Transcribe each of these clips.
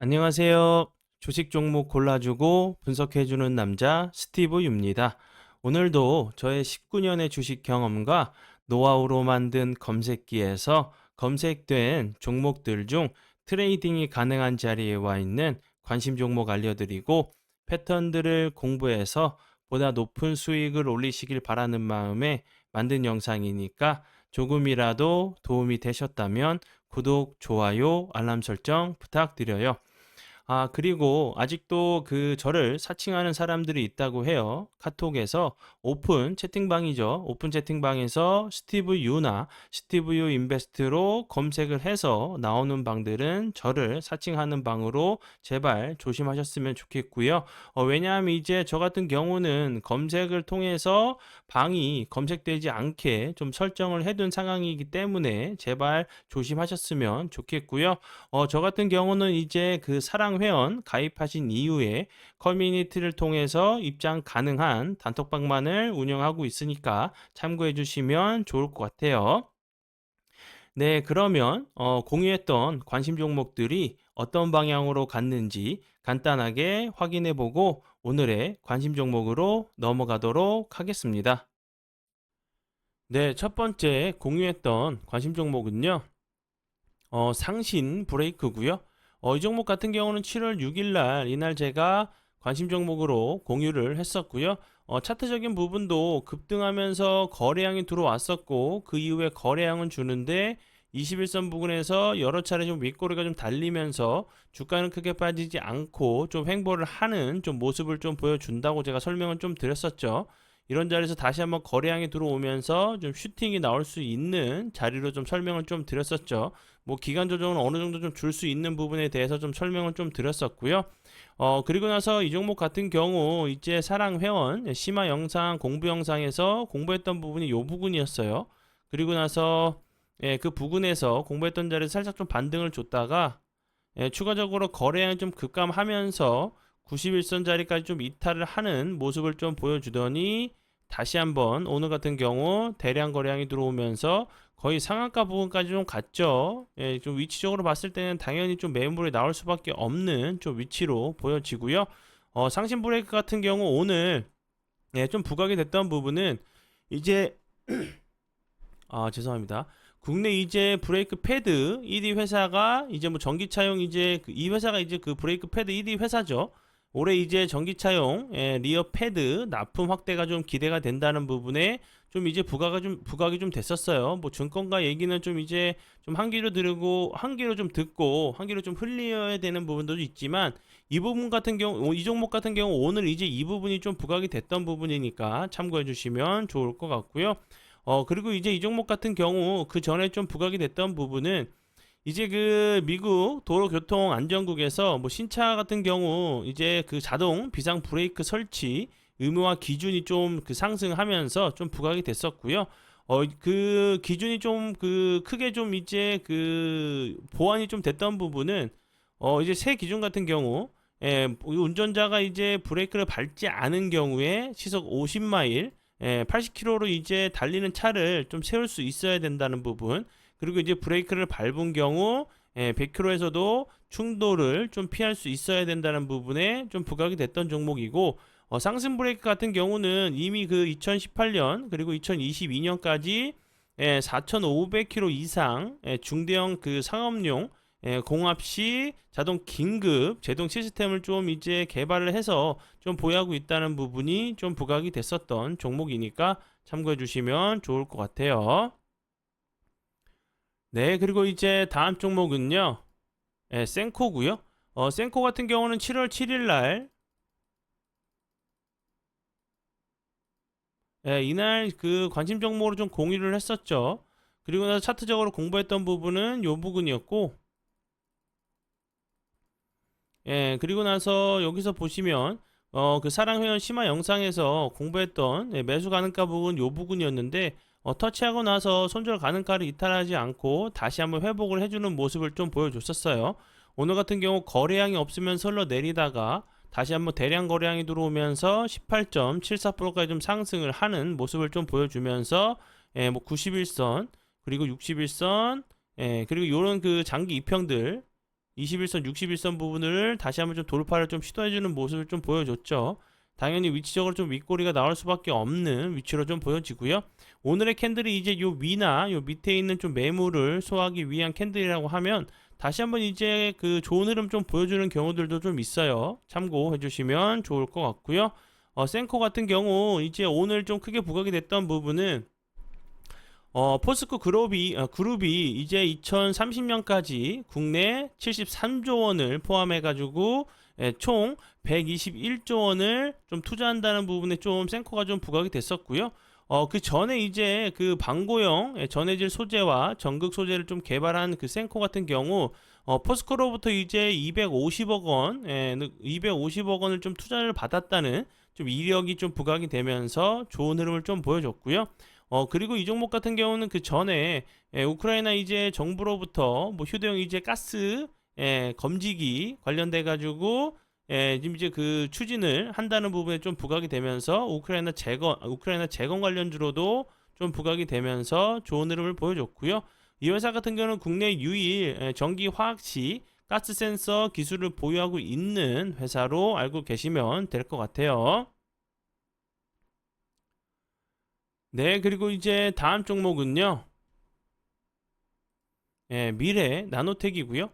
안녕하세요. 주식 종목 골라주고 분석해주는 남자 스티브 유입니다. 오늘도 저의 19년의 주식 경험과 노하우로 만든 검색기에서 검색된 종목들 중 트레이딩이 가능한 자리에 와 있는 관심 종목 알려드리고 패턴들을 공부해서 보다 높은 수익을 올리시길 바라는 마음에 만든 영상이니까 조금이라도 도움이 되셨다면 구독, 좋아요, 알람 설정 부탁드려요. 그리고 아직도 저를 사칭하는 사람들이 있다고 해요. 카톡에서 오픈 채팅방이죠. 오픈 채팅방에서 스티브 유나 스티브 유 인베스트로 검색을 해서 나오는 방들은 저를 사칭하는 방으로 제발 조심하셨으면 좋겠고요. 왜냐하면 이제 저 같은 경우는 검색을 통해서 방이 검색되지 않게 좀 설정을 해둔 상황이기 때문에 제발 조심하셨으면 좋겠고요. 저 같은 경우는 이제 사랑 회원 가입하신 이후에 커뮤니티를 통해서 입장 가능한 단톡방만을 운영하고 있으니까 참고해 주시면 좋을 것 같아요. 네, 그러면 공유했던 관심 종목들이 어떤 방향으로 갔는지 간단하게 확인해 보고 오늘의 관심 종목으로 넘어가도록 하겠습니다. 네, 첫 번째 공유했던 관심 종목은요. 상신 브레이크고요. 이 종목 같은 경우는 7월 6일 날 이날 제가 관심 종목으로 공유를 했었고요. 차트적인 부분도 급등하면서 거래량이 들어왔었고 그 이후에 거래량은 주는데 21선 부근에서 여러 차례 좀 윗꼬리가 좀 달리면서 주가는 크게 빠지지 않고 좀 횡보를 하는 좀 모습을 좀 보여준다고 제가 설명을 좀 드렸었죠. 이런 자리에서 다시 한번 거래량이 들어오면서 좀 슈팅이 나올 수 있는 자리로 좀 설명을 좀 드렸었죠. 뭐 기간 조정은 어느 정도 좀 줄 수 있는 부분에 대해서 좀 설명을 좀 드렸었고요. 그리고 나서 이 종목 같은 경우 이제 사랑 회원 심화 영상 공부 영상에서 공부했던 부분이 요 부분이었어요. 그리고 나서 그 부분에서 공부했던 자리에서 살짝 좀 반등을 줬다가 추가적으로 거래량이 좀 급감하면서 91선 자리까지 좀 이탈을 하는 모습을 좀 보여주더니 다시 한번 오늘 같은 경우 대량 거래량이 들어오면서 거의 상한가 부분까지 좀 갔죠. 좀 위치적으로 봤을 때는 당연히 좀 매물이 나올 수밖에 없는 좀 위치로 보여지고요. 상신 브레이크 같은 경우 오늘 좀 부각이 됐던 부분은 이제 죄송합니다. 국내 이제 브레이크 패드 1위 회사가 이제 뭐 전기차용 이제 이 회사가 이제 그 브레이크 패드 1위 회사죠. 올해 이제 전기차용 리어 패드 납품 확대가 좀 기대가 된다는 부분에 좀 이제 부각이 좀 됐었어요. 뭐 증권가 얘기는 좀 이제 좀 한 귀로 들고 한 귀로 좀 듣고 한 귀로 좀 흘려야 되는 부분도 있지만 이 부분 같은 경우 이 종목 같은 경우 오늘 이제 이 부분이 좀 부각이 됐던 부분이니까 참고해 주시면 좋을 것 같고요. 그리고 이제 이 종목 같은 경우 그 전에 좀 부각이 됐던 부분은 이제 미국 도로교통안전국에서 뭐 신차 같은 경우 이제 자동 비상 브레이크 설치 의무화 기준이 좀 상승하면서 좀 부각이 됐었고요. 그 기준이 좀 크게 좀 이제 보완이 좀 됐던 부분은 이제 새 기준 같은 경우 운전자가 이제 브레이크를 밟지 않은 경우에 시속 50마일 80km로 이제 달리는 차를 좀 세울 수 있어야 된다는 부분. 그리고 이제 브레이크를 밟은 경우 100km에서도 충돌을 좀 피할 수 있어야 된다는 부분에 좀 부각이 됐던 종목이고 상승 브레이크 같은 경우는 이미 2018년 그리고 2022년까지 4,500km 이상 중대형 상업용 공합 시 자동 긴급 제동 시스템을 좀 이제 개발을 해서 좀 보유하고 있다는 부분이 좀 부각이 됐었던 종목이니까 참고해 주시면 좋을 것 같아요. 네, 그리고 이제 다음 종목은요. 센코고요. 센코 같은 경우는 7월 7일 날 이날 관심 종목으로 좀 공유를 했었죠. 그리고 나서 차트적으로 공부했던 부분은 요 부분이었고 그리고 나서 여기서 보시면 사랑회원 심화 영상에서 공부했던 매수 가능가 부분 요 부분이었는데 터치하고 나서 손절 가능가를 이탈하지 않고 다시 한번 회복을 해주는 모습을 좀 보여줬었어요. 오늘 같은 경우 거래량이 없으면 설러 내리다가 다시 한번 대량 거래량이 들어오면서 18.74%까지 좀 상승을 하는 모습을 좀 보여주면서 뭐 91선 그리고 61선 그리고 요런 장기 이평들 21선, 61선 부분을 다시 한번 좀 돌파를 좀 시도해주는 모습을 좀 보여줬죠. 당연히 위치적으로 좀 윗꼬리가 나올 수밖에 없는 위치로 좀 보여지고요. 오늘의 캔들이 이제 요 위나 요 밑에 있는 좀 매물을 소화하기 위한 캔들이라고 하면 다시 한번 이제 그 좋은 흐름 좀 보여주는 경우들도 좀 있어요. 참고해 주시면 좋을 것 같고요. 센코 같은 경우 이제 오늘 좀 크게 부각이 됐던 부분은 포스코 그룹이 이제 2030년까지 국내 73조 원을 포함해가지고 총 121조 원을 좀 투자한다는 부분에 좀 센코가 좀 부각이 됐었고요. 그 전에 이제 그 방고형 전해질 소재와 전극 소재를 좀 개발한 그 센코 같은 경우 포스코로부터 이제 250억 원, 250억 원을 좀 투자를 받았다는 좀 이력이 좀 부각이 되면서 좋은 흐름을 좀 보여줬고요. 그리고 이 종목 같은 경우는 그 전에 우크라이나 이제 정부로부터 뭐 휴대용 이제 가스 검지기 관련돼 가지고 지금 이제 그 추진을 한다는 부분에 좀 부각이 되면서 우크라이나 재건 관련주로도 좀 부각이 되면서 좋은 흐름을 보여줬고요. 이 회사 같은 경우는 국내 유일 전기 화학시 가스 센서 기술을 보유하고 있는 회사로 알고 계시면 될 것 같아요. 네, 그리고 이제 다음 종목은요. 미래 나노텍이고요.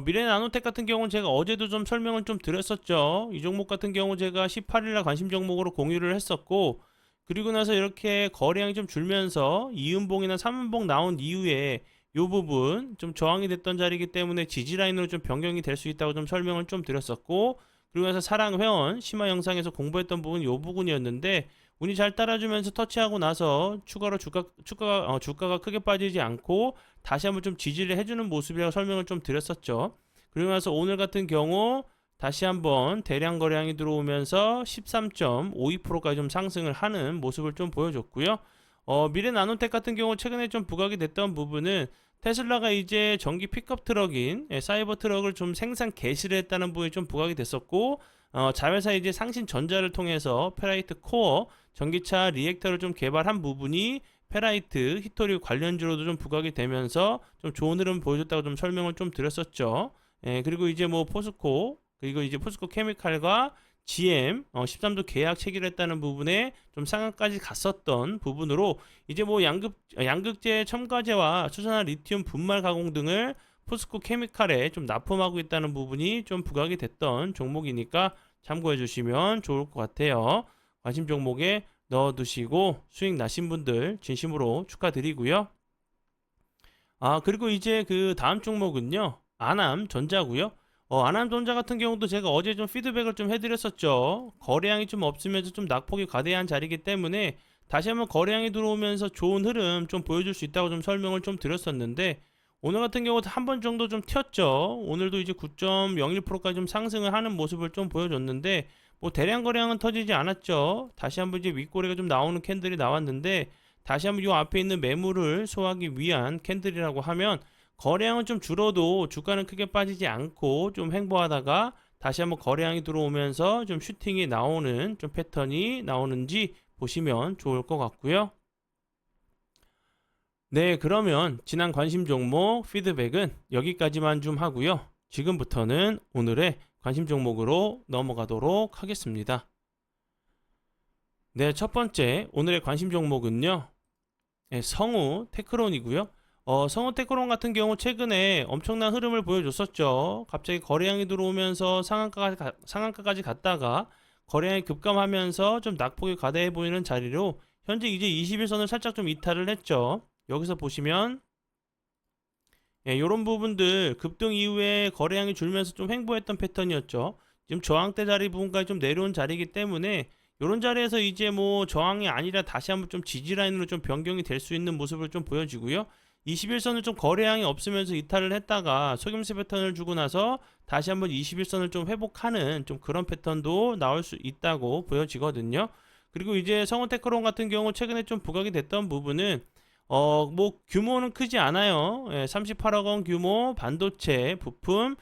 미래 나노텍 같은 경우는 제가 어제도 좀 설명을 좀 드렸었죠. 이 종목 같은 경우 제가 18일날 관심 종목으로 공유를 했었고, 그리고 나서 이렇게 거래량이 좀 줄면서 2음봉이나 3음봉 나온 이후에 이 부분 좀 저항이 됐던 자리이기 때문에 지지 라인으로 좀 변경이 될 수 있다고 좀 설명을 좀 드렸었고, 그리고 나서 사랑 회원 심화 영상에서 공부했던 부분 이 부분이었는데 운이 잘 따라주면서 터치하고 나서 추가로 주가가 크게 빠지지 않고 다시 한번 좀 지지를 해주는 모습이라고 설명을 좀 드렸었죠. 그리고 나서 오늘 같은 경우 다시 한번 대량 거래량이 들어오면서 13.52%까지 좀 상승을 하는 모습을 좀 보여줬고요. 미래 나노텍 같은 경우 최근에 좀 부각이 됐던 부분은 테슬라가 이제 전기 픽업 트럭인 사이버 트럭을 좀 생산 개시를 했다는 부분이 좀 부각이 됐었고, 자회사 이제 상신전자를 통해서 페라이트 코어 전기차 리액터를 좀 개발한 부분이 페라이트 히토리 관련주로도 좀 부각이 되면서 좀 좋은 흐름 보여줬다고 좀 설명을 좀 드렸었죠. 그리고 이제 뭐 포스코, 그리고 이제 포스코 케미칼과 GM 13도 계약 체결했다는 부분에 좀 상한까지 갔었던 부분으로 이제 뭐 양극재 첨가제와 수산화 리튬 분말 가공 등을 포스코 케미칼에 좀 납품하고 있다는 부분이 좀 부각이 됐던 종목이니까 참고해 주시면 좋을 것 같아요. 관심 종목에 넣어두시고 수익 나신 분들 진심으로 축하드리고요. 그리고 이제 그 다음 종목은요. 아남전자고요. 아남전자 같은 경우도 제가 어제 좀 피드백을 좀 해드렸었죠. 거래량이 좀 없으면서 좀 낙폭이 과대한 자리이기 때문에 다시 한번 거래량이 들어오면서 좋은 흐름 좀 보여줄 수 있다고 좀 설명을 좀 드렸었는데 오늘 같은 경우도 한 번 정도 좀 튀었죠. 오늘도 이제 9.01%까지 좀 상승을 하는 모습을 좀 보여줬는데 뭐 대량 거래량은 터지지 않았죠. 다시 한번 이제 윗꼬리가 좀 나오는 캔들이 나왔는데 다시 한번 이 앞에 있는 매물을 소화하기 위한 캔들이라고 하면 거래량은 좀 줄어도 주가는 크게 빠지지 않고 좀 횡보하다가 다시 한번 거래량이 들어오면서 좀 슈팅이 나오는 좀 패턴이 나오는지 보시면 좋을 것 같고요. 네, 그러면 지난 관심 종목 피드백은 여기까지만 좀 하고요. 지금부터는 오늘의 관심 종목으로 넘어가도록 하겠습니다. 네, 첫 번째 오늘의 관심 종목은요. 성우 테크론이고요. 성우 테크론 같은 경우 최근에 엄청난 흐름을 보여줬었죠. 갑자기 거래량이 들어오면서 상한가까지 갔다가 거래량이 급감하면서 좀 낙폭이 과다해 보이는 자리로 현재 이제 21선을 살짝 좀 이탈을 했죠. 여기서 보시면 이런 부분들 급등 이후에 거래량이 줄면서 좀 횡보했던 패턴이었죠. 지금 저항대 자리 부분까지 좀 내려온 자리이기 때문에 이런 자리에서 이제 뭐 저항이 아니라 다시 한번 좀 지지 라인으로 좀 변경이 될 수 있는 모습을 좀 보여지고요. 21선을 좀 거래량이 없으면서 이탈을 했다가 속임수 패턴을 주고 나서 다시 한번 21선을 좀 회복하는 좀 그런 패턴도 나올 수 있다고 보여지거든요. 그리고 이제 성우테크론 같은 경우 최근에 좀 부각이 됐던 부분은 뭐 규모는 크지 않아요. 38억 원 규모 반도체 부품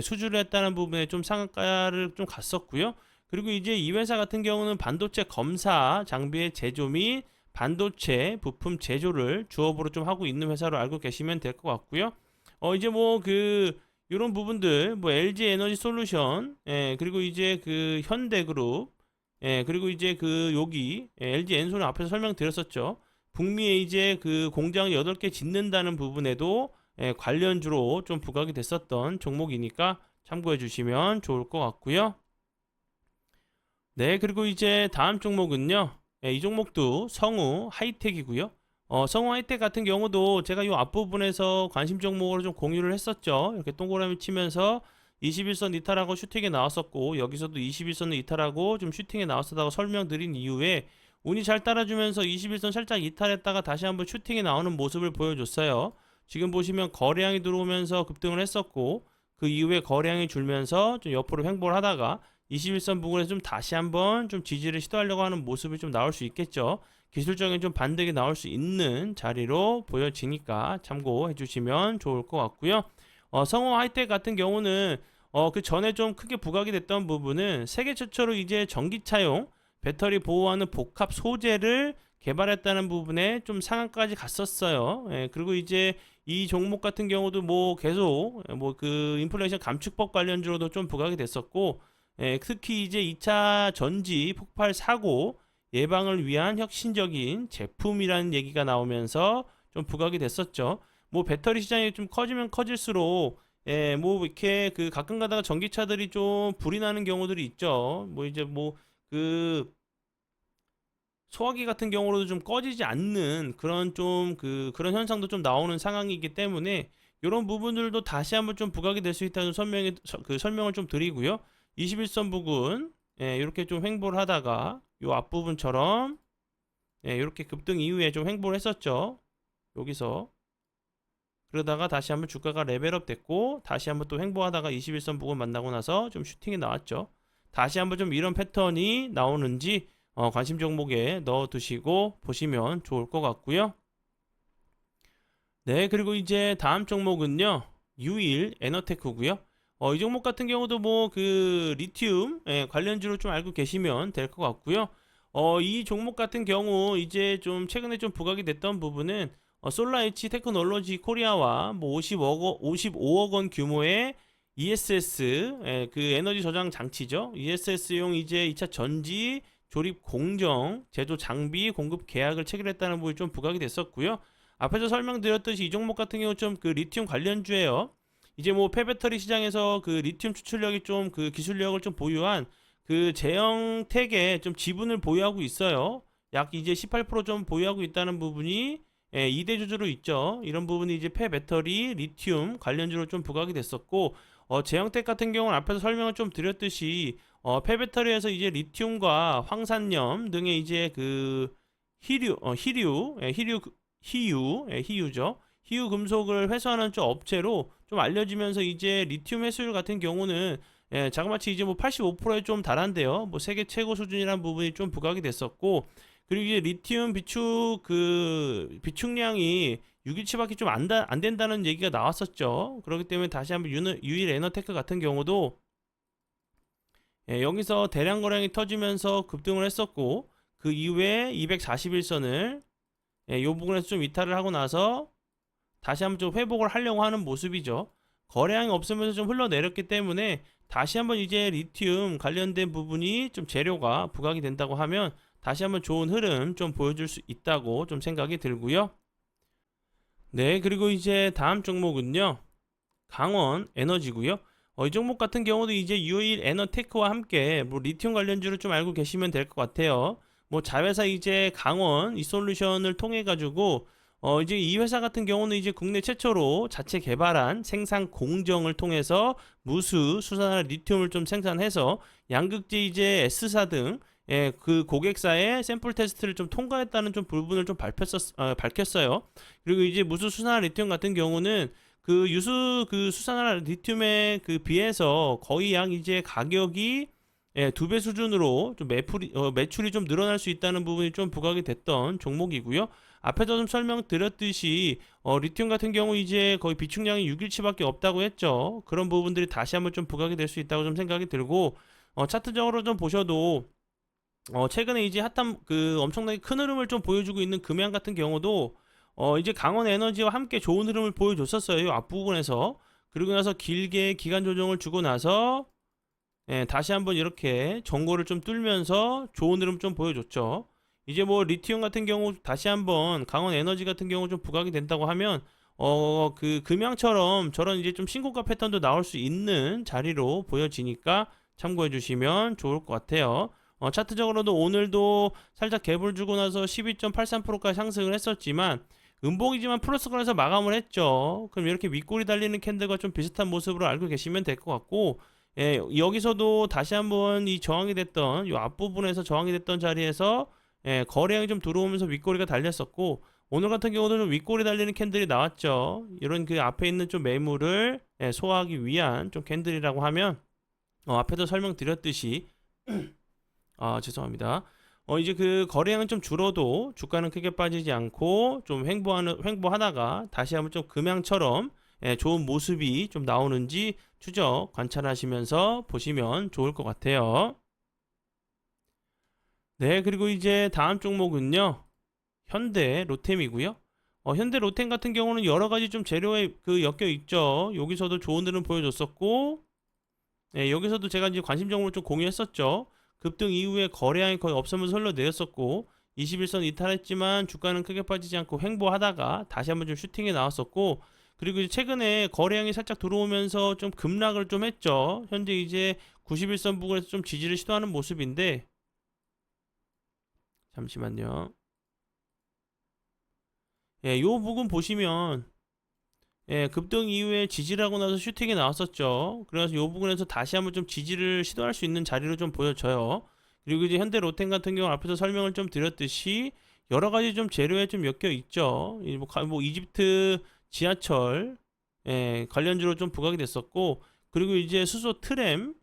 수주를 했다는 부분에 좀 상한가를 좀 갔었고요. 그리고 이제 이 회사 같은 경우는 반도체 검사 장비의 제조 및 반도체 부품 제조를 주업으로 좀 하고 있는 회사로 알고 계시면 될 것 같고요. 이제 뭐 그 이런 부분들 뭐 LG 에너지 솔루션, 그리고 이제 그 현대그룹, 그리고 이제 그 여기 LG 엔솔은 앞에서 설명드렸었죠. 북미에 이제 그 공장을 8개 짓는다는 부분에도 관련주로 좀 부각이 됐었던 종목이니까 참고해 주시면 좋을 것 같고요. 네, 그리고 이제 다음 종목은요. 이 종목도 성우 하이텍이고요. 성우 하이텍 같은 경우도 제가 이 앞부분에서 관심 종목으로 좀 공유를 했었죠. 이렇게 동그라미 치면서 21선 이탈하고 슈팅에 나왔었고, 여기서도 21선을 이탈하고 좀 슈팅에 나왔었다고 설명드린 이후에 운이 잘 따라주면서 21선 살짝 이탈했다가 다시 한번 슈팅에 나오는 모습을 보여줬어요. 지금 보시면 거래량이 들어오면서 급등을 했었고, 그 이후에 거래량이 줄면서 좀 옆으로 횡보를 하다가 21선 부근에서 좀 다시 한번 좀 지지를 시도하려고 하는 모습이 좀 나올 수 있겠죠. 기술적인 좀 반등이 나올 수 있는 자리로 보여지니까 참고해 주시면 좋을 것 같고요. 성호 하이텍 같은 경우는 그 전에 좀 크게 부각이 됐던 부분은 세계 최초로 이제 전기차용 배터리 보호하는 복합 소재를 개발했다는 부분에 좀 상한까지 갔었어요. 그리고 이제 이 종목 같은 경우도 뭐 계속 뭐 그 인플레이션 감축법 관련주로도 좀 부각이 됐었고, 특히 이제 2차 전지 폭발 사고 예방을 위한 혁신적인 제품이라는 얘기가 나오면서 좀 부각이 됐었죠. 뭐 배터리 시장이 좀 커지면 커질수록 뭐 이렇게 그 가끔 가다가 전기차들이 좀 불이 나는 경우들이 있죠. 뭐 이제 뭐 그 소화기 같은 경우로도 좀 꺼지지 않는 그런 좀 그런 현상도 좀 나오는 상황이기 때문에 이런 부분들도 다시 한번 좀 부각이 될 수 있다는 설명을 좀 드리고요. 21선 부근 이렇게 좀 횡보를 하다가 요 앞부분처럼 이렇게 급등 이후에 좀 횡보를 했었죠. 여기서 그러다가 다시 한번 주가가 레벨업 됐고 다시 한번 또 횡보하다가 21선 부근 만나고 나서 좀 슈팅이 나왔죠. 다시 한번 좀 이런 패턴이 나오는지 관심 종목에 넣어 두시고 보시면 좋을 것 같고요. 네, 그리고 이제 다음 종목은요. 유일 에너테크고요. 이 종목 같은 경우도 뭐 그 리튬 관련주로 좀 알고 계시면 될 것 같고요. 이 종목 같은 경우 이제 좀 최근에 좀 부각이 됐던 부분은 솔라에치 테크놀로지 코리아와 뭐 55억 원 규모의 ESS 그 에너지 저장 장치죠. ESS용 이제 2차 전지 조립 공정 제조 장비 공급 계약을 체결했다는 부분이 좀 부각이 됐었고요. 앞에서 설명드렸듯이 이 종목 같은 경우 좀 그 리튬 관련주예요. 이제 뭐 폐배터리 시장에서 그 리튬 추출력이 좀 그 기술력을 좀 보유한 그 제형택에 좀 지분을 보유하고 있어요. 약 이제 18%좀 보유하고 있다는 부분이 2대 주주로 있죠. 이런 부분이 이제 폐배터리, 리튬 관련주로 좀 부각이 됐었고, 제형택 같은 경우는 앞에서 설명을 좀 드렸듯이 폐배터리에서 이제 리튬과 황산염 등의 이제 그 희유죠. 희유 금속을 회수하는 좀 업체로 좀 알려지면서 이제 리튬 회수율 같은 경우는 자그마치 이제 뭐 85%에 좀 달한데요. 뭐 세계 최고 수준이라는 부분이 좀 부각이 됐었고, 그리고 이제 리튬 비축량이 6일치밖에 좀 안 된다는 얘기가 나왔었죠. 그렇기 때문에 다시 한번 유일 에너테크 같은 경우도 여기서 대량 거래량이 터지면서 급등을 했었고, 그 이후에 241선을 이 부분에서 좀 이탈을 하고 나서 다시 한번 좀 회복을 하려고 하는 모습이죠. 거래량이 없으면서 좀 흘러내렸기 때문에 다시 한번 이제 리튬 관련된 부분이 좀 재료가 부각이 된다고 하면 다시 한번 좋은 흐름 좀 보여줄 수 있다고 좀 생각이 들고요. 네, 그리고 이제 다음 종목은요. 강원 에너지고요. 이 종목 같은 경우도 이제 유일 에너테크와 함께 뭐 리튬 관련주를 좀 알고 계시면 될 것 같아요. 뭐 자회사 이제 강원 이솔루션을 통해 가지고 이제 이 회사 같은 경우는 이제 국내 최초로 자체 개발한 생산 공정을 통해서 무수 수산화 리튬을 좀 생산해서 양극재 이제 S사 등 그 고객사의 샘플 테스트를 좀 통과했다는 좀 부분을 좀 밝혔어요. 그리고 이제 무수 수산화 리튬 같은 경우는 그 유수 그 수산화 리튬에 그 비해서 거의 약 이제 가격이 2배 수준으로 좀 매출이 좀 늘어날 수 있다는 부분이 좀 부각이 됐던 종목이고요. 앞에서 좀 설명드렸듯이 리튬 같은 경우 이제 거의 비축량이 6일치밖에 없다고 했죠. 그런 부분들이 다시 한번 좀 부각이 될 수 있다고 좀 생각이 들고, 차트적으로 좀 보셔도 최근에 이제 핫한 그 엄청나게 큰 흐름을 좀 보여주고 있는 금양 같은 경우도 이제 강원 에너지와 함께 좋은 흐름을 보여줬었어요. 앞부분에서. 그리고 나서 길게 기간 조정을 주고 나서 다시 한번 이렇게 전고를 좀 뚫면서 좋은 흐름 좀 보여줬죠. 이제 뭐 리튬 같은 경우 다시 한번 강원 에너지 같은 경우 좀 부각이 된다고 하면 그 금양처럼 저런 이제 좀 신고가 패턴도 나올 수 있는 자리로 보여지니까 참고해 주시면 좋을 것 같아요. 차트적으로도 오늘도 살짝 갭을 주고 나서 12.83%까지 상승을 했었지만 음봉이지만 플러스권에서 마감을 했죠. 그럼 이렇게 윗골이 달리는 캔들과 좀 비슷한 모습으로 알고 계시면 될 것 같고, 여기서도 다시 한번 이 저항이 됐던 이 앞부분에서 저항이 됐던 자리에서 거래량이 좀 들어오면서 윗꼬리가 달렸었고, 오늘 같은 경우도 좀 윗꼬리 달리는 캔들이 나왔죠. 이런 그 앞에 있는 좀 매물을 소화하기 위한 좀 캔들이라고 하면 앞에도 설명드렸듯이 죄송합니다. 이제 그 거래량은 좀 줄어도 주가는 크게 빠지지 않고 좀 횡보하다가 다시 한번 좀 금양처럼 좋은 모습이 좀 나오는지 추적 관찰하시면서 보시면 좋을 것 같아요. 네, 그리고 이제 다음 종목은요. 현대 로템이고요. 현대 로템 같은 경우는 여러 가지 좀 재료에 엮여 있죠. 여기서도 좋은 흐름 보여줬었고, 여기서도 제가 이제 관심 종목을 좀 공유했었죠. 급등 이후에 거래량이 거의 없으면서 흘러내렸었고 21선 이탈했지만 주가는 크게 빠지지 않고 횡보하다가 다시 한번 좀 슈팅에 나왔었고, 그리고 이제 최근에 거래량이 살짝 들어오면서 좀 급락을 좀 했죠. 현재 이제 91선 부근에서 좀 지지를 시도하는 모습인데, 잠시만요. 요 부분 보시면 급등 이후에 지지를 하고 나서 슈팅이 나왔었죠. 그래서 이 부분에서 다시 한번 좀 지지를 시도할 수 있는 자리로 좀 보여져요. 그리고 이제 현대 로템 같은 경우 앞에서 설명을 좀 드렸듯이 여러 가지 좀 재료에 좀 엮여 있죠. 뭐 이집트 지하철 관련주로 좀 부각이 됐었고, 그리고 이제 수소 트램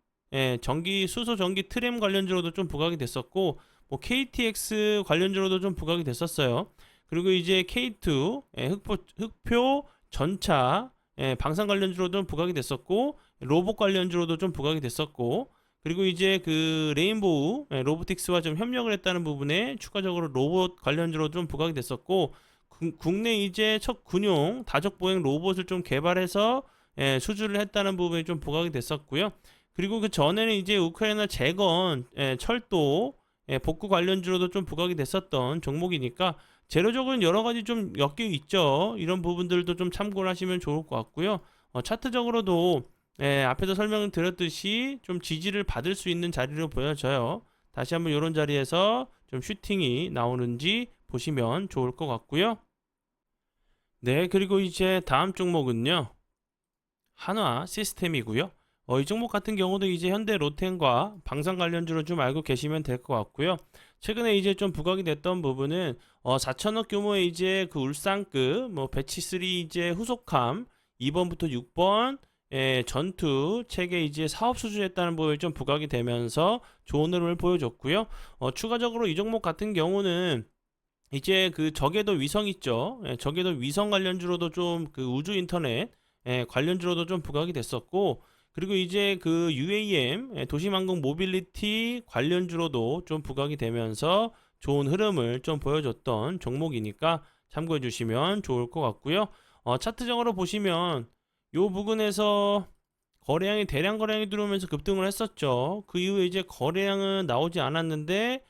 수소 전기 트램 관련주로도 좀 부각이 됐었고, 뭐 KTX 관련주로도 좀 부각이 됐었어요. 그리고 이제 K2 흑표 전차 방산 관련주로도 부각이 됐었고, 로봇 관련주로도 좀 부각이 됐었고, 그리고 이제 그 레인보우 로보틱스와 좀 협력을 했다는 부분에 추가적으로 로봇 관련주로 좀 부각이 됐었고, 국내 이제 첫 군용 다적 보행 로봇을 좀 개발해서 수주를 했다는 부분이 좀 부각이 됐었고요. 그리고 그 전에는 이제 우크라이나 재건 철도 복구 관련주로도 좀 부각이 됐었던 종목이니까 재료적으로는 여러 가지 좀 엮여 있죠. 이런 부분들도 좀 참고를 하시면 좋을 것 같고요. 차트적으로도 앞에서 설명을 드렸듯이 좀 지지를 받을 수 있는 자리로 보여져요. 다시 한번 이런 자리에서 좀 슈팅이 나오는지 보시면 좋을 것 같고요. 네, 그리고 이제 다음 종목은요. 한화 시스템이고요. 이 종목 같은 경우도 이제 현대 로템과 방산 관련주로 좀 알고 계시면 될 것 같고요. 최근에 이제 좀 부각이 됐던 부분은 4천억 규모의 이제 그 울산급 뭐 배치 3 이제 후속함 2번부터 6번 전투 체계 이제 사업 수주했다는 부분이 좀 부각이 되면서 좋은 흐름을 보여줬고요. 추가적으로 이 종목 같은 경우는 이제 그 적외도 위성 있죠. 적외도 위성 관련주로도 좀 그 우주 인터넷 관련주로도 좀 부각이 됐었고, 그리고 이제 그 UAM 도시망공 모빌리티 관련주로도 좀 부각이 되면서 좋은 흐름을 좀 보여줬던 종목이니까 참고해 주시면 좋을 것 같고요. 차트적으로 보시면 요 부근에서 대량 거래량이 들어오면서 급등을 했었죠. 그 이후에 이제 거래량은 나오지 않았는데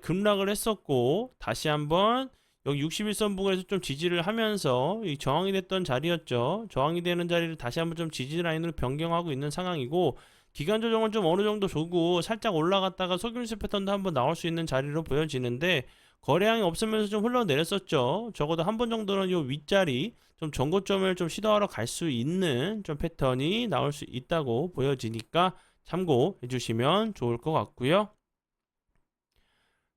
급락을 했었고, 다시 한번 여기 61선 부근에서 좀 지지를 하면서 이 저항이 됐던 자리였죠. 저항이 되는 자리를 다시 한번 좀 지지 라인으로 변경하고 있는 상황이고, 기간 조정을 좀 어느 정도 주고 살짝 올라갔다가 속임수 패턴도 한번 나올 수 있는 자리로 보여지는데, 거래량이 없으면서 좀 흘러내렸었죠. 적어도 한 번 정도는 요 윗자리 좀 전고점을 좀 시도하러 갈 수 있는 좀 패턴이 나올 수 있다고 보여지니까 참고해 주시면 좋을 것 같고요.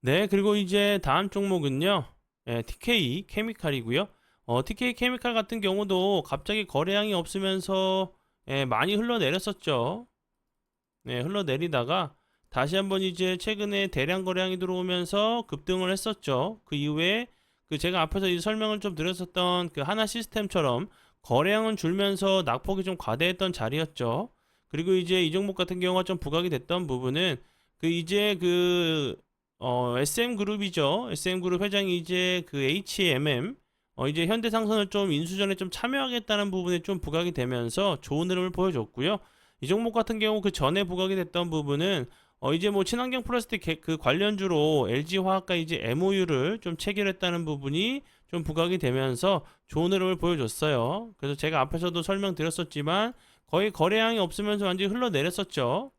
네, 그리고 이제 다음 종목은요. TK 케미칼이고요. TK 케미칼 같은 경우도 갑자기 거래량이 없으면서 많이 흘러내렸었죠. 흘러내리다가 다시 한번 이제 최근에 대량 거래량이 들어오면서 급등을 했었죠. 그 이후에 그 제가 앞에서 이 설명을 좀 드렸었던 그 하나 시스템처럼 거래량은 줄면서 낙폭이 좀 과대했던 자리였죠. 그리고 이제 이 종목 같은 경우가 좀 부각이 됐던 부분은 그 이제 SM 그룹이죠. SM 그룹 회장이 이제 그 HMM 이제 현대상선을 좀 인수전에 좀 참여하겠다는 부분에 좀 부각이 되면서 좋은 흐름을 보여줬고요. 이 종목 같은 경우 그 전에 부각이 됐던 부분은 이제 뭐 친환경 플라스틱 그 관련주로 LG화학과 이제 MOU를 좀 체결했다는 부분이 좀 부각이 되면서 좋은 흐름을 보여줬어요. 그래서 제가 앞에서도 설명드렸었지만 거의 거래량이 없으면서 완전히 흘러내렸었죠.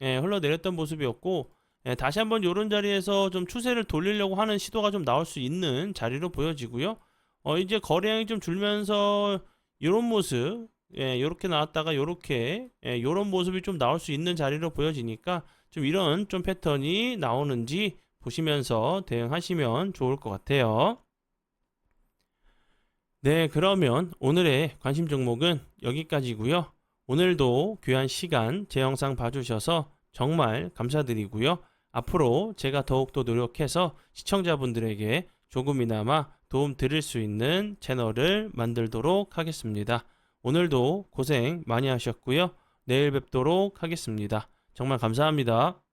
예, 흘러내렸던 모습이었고, 예, 다시 한번 이런 자리에서 좀 추세를 돌리려고 하는 시도가 좀 나올 수 있는 자리로 보여지고요. 이제 거래량이 좀 줄면서 이런 모습, 예, 요렇게 나왔다가 요렇게, 예, 요런 모습이 좀 나올 수 있는 자리로 보여지니까 좀 이런 좀 패턴이 나오는지 보시면서 대응하시면 좋을 것 같아요. 네, 그러면 오늘의 관심 종목은 여기까지고요. 오늘도 귀한 시간 제 영상 봐주셔서 정말 감사드리고요. 앞으로 제가 더욱더 노력해서 시청자분들에게 조금이나마 도움 드릴 수 있는 채널을 만들도록 하겠습니다. 오늘도 고생 많이 하셨고요. 내일 뵙도록 하겠습니다. 정말 감사합니다.